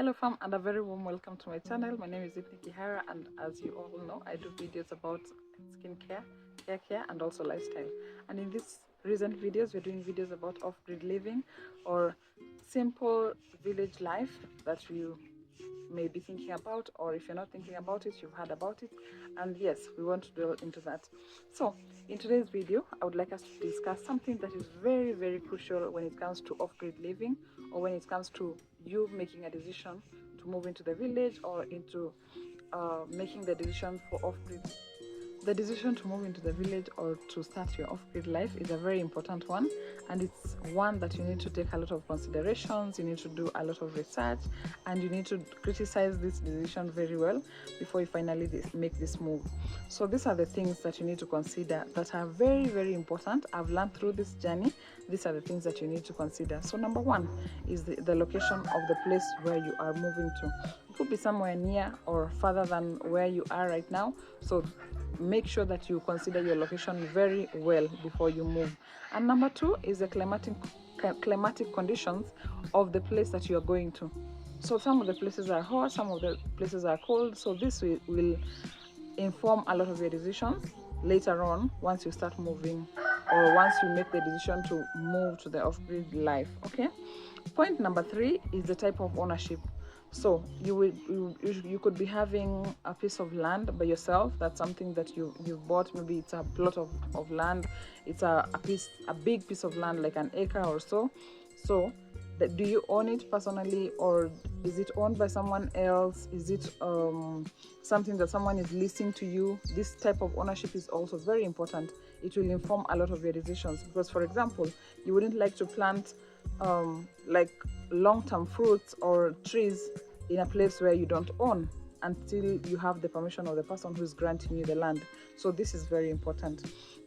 Hello fam, and a very warm welcome to my channel. My name is Ipni Kihara, and as you all know, I do videos about skincare, hair care and also lifestyle. And in these recent videos, we're doing videos about off-grid living or simple village life that you may be thinking about, or if you're not thinking about it, you've heard about it. And yes, we want to delve into that. So in today's video, I would like us to discuss something that is very crucial when it comes to off-grid living, or when it comes to you making a decision to move into the village, or into making the decision for off-grid. The decision to move into the village or to start your off-grid life is a very important one, and it's one that you need to take a lot of considerations, you need to do a lot of research, and you need to criticize this decision very well before you finally make this move. So these are the things that you need to consider that are very important. I've learned through this journey. These are the things that you need to consider. So number one is the location of the place where you are moving to. It could be somewhere near or further than where you are right now. So make sure that you consider your location very well before you move. And number two is the climatic conditions of the place that you are going to. So some of the places are hot, some of the places are cold. So this will inform a lot of your decisions later on once you start moving, or once you make the decision to move to the off-grid life. Okay. Point number three is the type of ownership. So you could be having a piece of land by yourself. That's something that you've bought. Maybe it's a plot of land. It's a big piece of land, like an acre or so. So do you own it personally, or is it owned by someone else? Is it something that someone is leasing to you? This type of ownership is also very important. It will inform a lot of your decisions, because for example, you wouldn't like to plant like long-term fruits or trees in a place where you don't own until you have the permission of the person who's granting you the land. So this is very important.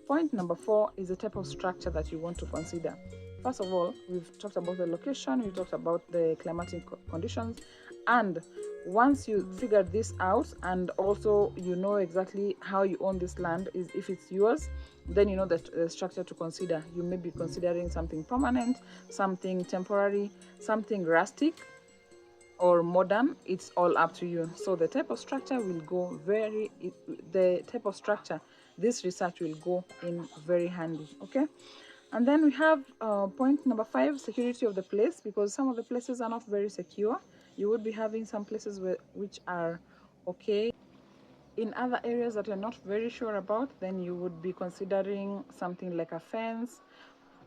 Point number four is the type of structure that you want to consider. First of all, we've talked about the location, we talked about the climatic conditions, and once you figure this out, and also you know exactly how you own this land, is if it's yours, then you know the structure to consider. You may be considering something permanent, something temporary, something rustic, or modern. It's all up to you. So the type of structure will go this research will go in very handy. Okay. And then we have point number five, security of the place, because some of the places are not very secure. You would be having some places which are okay. In other areas that you're not very sure about, then you would be considering something like a fence.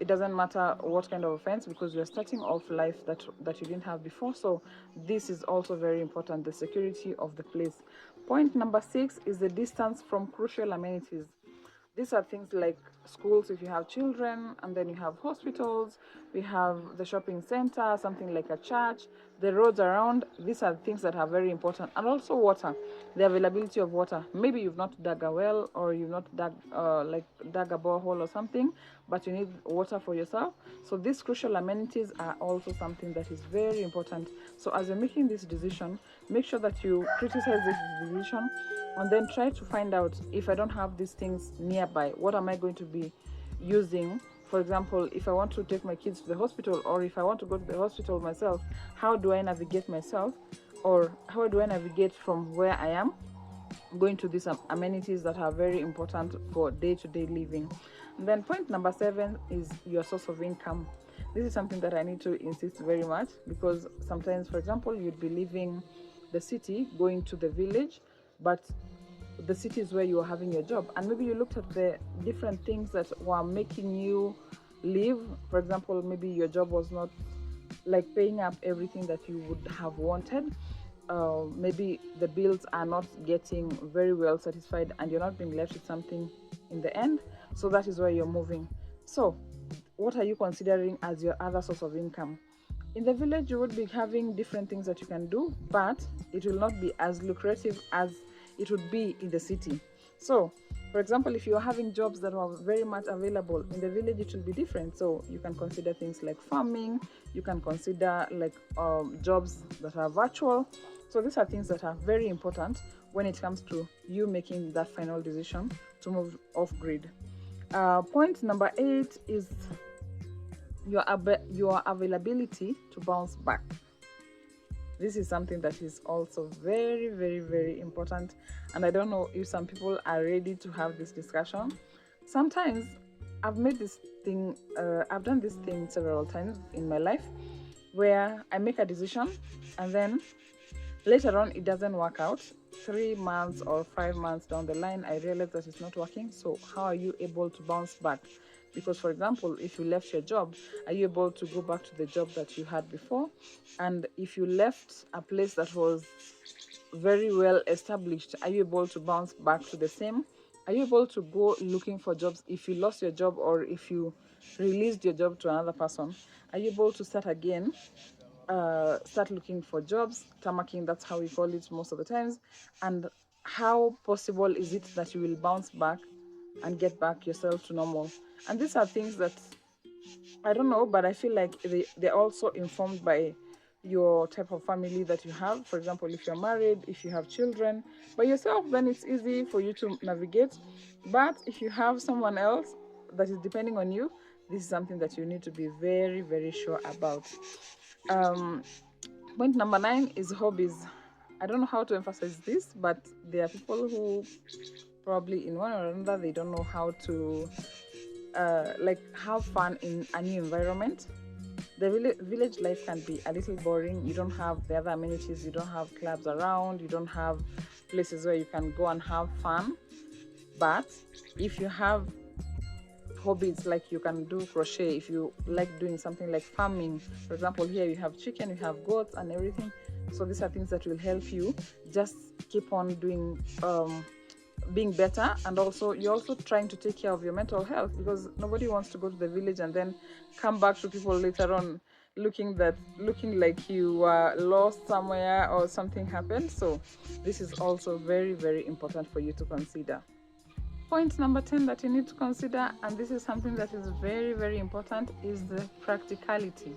It doesn't matter what kind of a fence, because you're starting off life that you didn't have before. So this is also very important, the security of the place. Point number six is the distance from crucial amenities. These are things like schools if you have children, and then you have hospitals, we have the shopping center, something like a church, the roads around. These are things that are very important. And also water, the availability of water. Maybe you've not dug a well, or you've not dug a borehole or something, but you need water for yourself. So these crucial amenities are also something that is very important. So as you're making this decision, make sure that you criticize this decision, and then try to find out, if I don't have these things nearby, what am I going to be using? For example, if I want to take my kids to the hospital, or if I want to go to the hospital myself, how do I navigate myself, or how do I navigate from where I am going to these amenities that are very important for day-to-day living? And then point number seven is your source of income. This is something that I need to insist very much, because sometimes, for example, you'd be leaving the city going to the village, but the city is where you are having your job, and maybe you looked at the different things that were making you leave. For example, maybe your job was not like paying up everything that you would have wanted. Maybe the bills are not getting very well satisfied, and you're not being left with something in the end. So that is where you're moving. So what are you considering as your other source of income? In the village, you would be having different things that you can do, but it will not be as lucrative as it would be in the city. So for example, if you're having jobs that are very much available in the village, it will be different. So you can consider things like farming, you can consider like jobs that are virtual. So these are things that are very important when it comes to you making that final decision to move off grid. Point number 8 is your availability to bounce back. This is something that is also very, very, very important. And I don't know if some people are ready to have this discussion. Sometimes I've done this thing several times in my life where I make a decision and then later on it doesn't work out. 3 months or 5 months down the line, I realize that it's not working. So how are you able to bounce back? Because, for example, if you left your job, are you able to go back to the job that you had before? And if you left a place that was very well established, are you able to bounce back to the same? Are you able to go looking for jobs if you lost your job, or if you released your job to another person? Are you able to start again? Start looking for jobs, tamaking, that's how we call it most of the times. And how possible is it that you will bounce back and get back yourself to normal? And these are things that I don't know, but I feel like they're also informed by your type of family that you have. For example, if you're married, if you have children by yourself, then it's easy for you to navigate. But if you have someone else that is depending on you, this is something that you need to be very, very sure about. Point number 9 is hobbies. I don't know how to emphasize this, but there are people who probably in one or another, they don't know how to have fun in a new environment. The village life can be a little boring. You don't have the other amenities, you don't have clubs around, you don't have places where you can go and have fun. But if you have hobbies, like you can do crochet, if you like doing something like farming, for example, here you have chicken, you have goats and everything. So these are things that will help you just keep on doing being better. And also you're also trying to take care of your mental health, because nobody wants to go to the village and then come back to people later on looking like you were lost somewhere or something happened. So this is also very, very important for you to consider. Point number 10 that you need to consider, and this is something that is very, very important, is the practicality.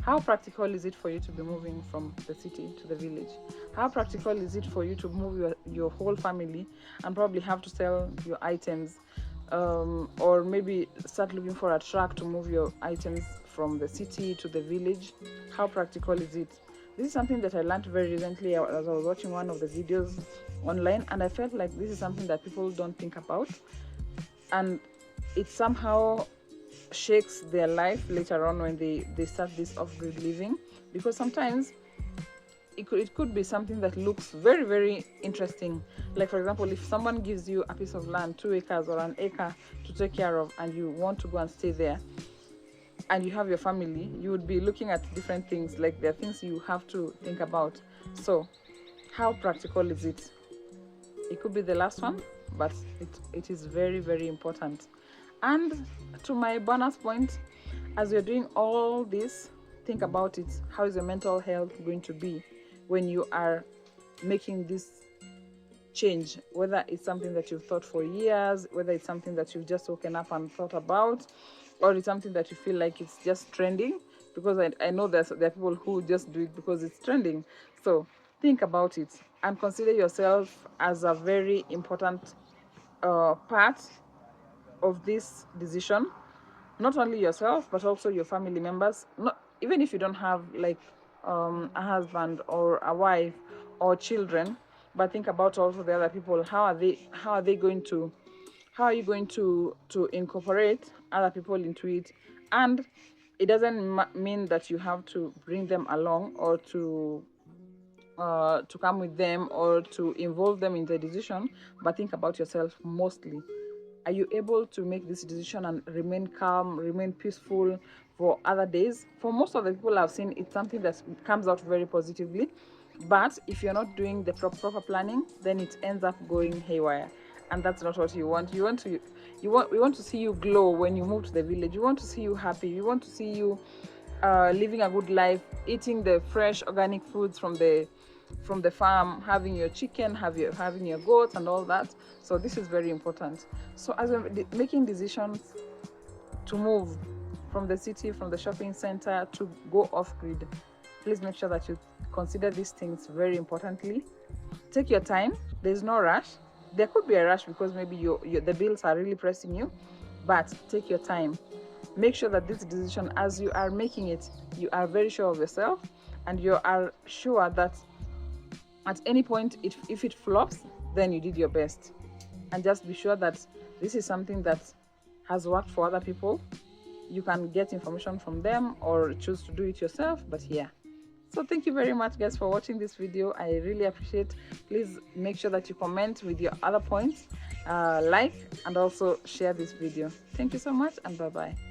How practical is it for you to be moving from the city to the village? How practical is it for you to move your whole family and probably have to sell your items, or maybe start looking for a truck to move your items from the city to the village? How practical is it? This is something that I learned very recently as I was watching one of the videos online, and I felt like this is something that people don't think about, and it somehow shakes their life later on when they start this off-grid living. Because sometimes it could be something that looks very, very interesting. Like, for example, if someone gives you a piece of land, 2 acres or 1 acre to take care of, and you want to go and stay there, and you have your family, you would be looking at different things. Like, there are things you have to think about. So how practical is it? It could be the last one, but it is very, very important. And to my bonus point, as you're doing all this, think about it. How is your mental health going to be when you are making this change? Whether it's something that you've thought for years, whether it's something that you've just woken up and thought about, or it's something that you feel like it's just trending. Because I know there are people who just do it because it's trending. So think about it and consider yourself as a very important part of this decision. Not only yourself, but also your family members. Not even if you don't have like a husband or a wife or children, but think about also the other people. How are you going to incorporate other people into it? And it doesn't mean that you have to bring them along, or to come with them, or to involve them in the decision, but think about yourself mostly. Are you able to make this decision and remain calm, remain peaceful for other days? For most of the people I've seen, it's something that comes out very positively. But if you're not doing the proper planning, then it ends up going haywire. And that's not what you want. We want to see you glow when you move to the village. We want to see you happy. We want to see you living a good life, eating the fresh organic foods from the farm, having your chicken, having your goats and all that. So this is very important. So as we're making decisions to move from the city, from the shopping center, to go off-grid, please make sure that you consider these things very importantly. Take your time. There's no rush. There could be a rush because maybe the bills are really pressing you, but take your time. Make sure that this decision, as you are making it, you are very sure of yourself, and you are sure that at any point if it flops, then you did your best. And just be sure that this is something that has worked for other people. You can get information from them or choose to do it yourself, but yeah. So thank you very much, guys, for watching this video. I really appreciate. Please make sure that you comment with your other points, like, and also share this video. Thank you so much, and bye bye.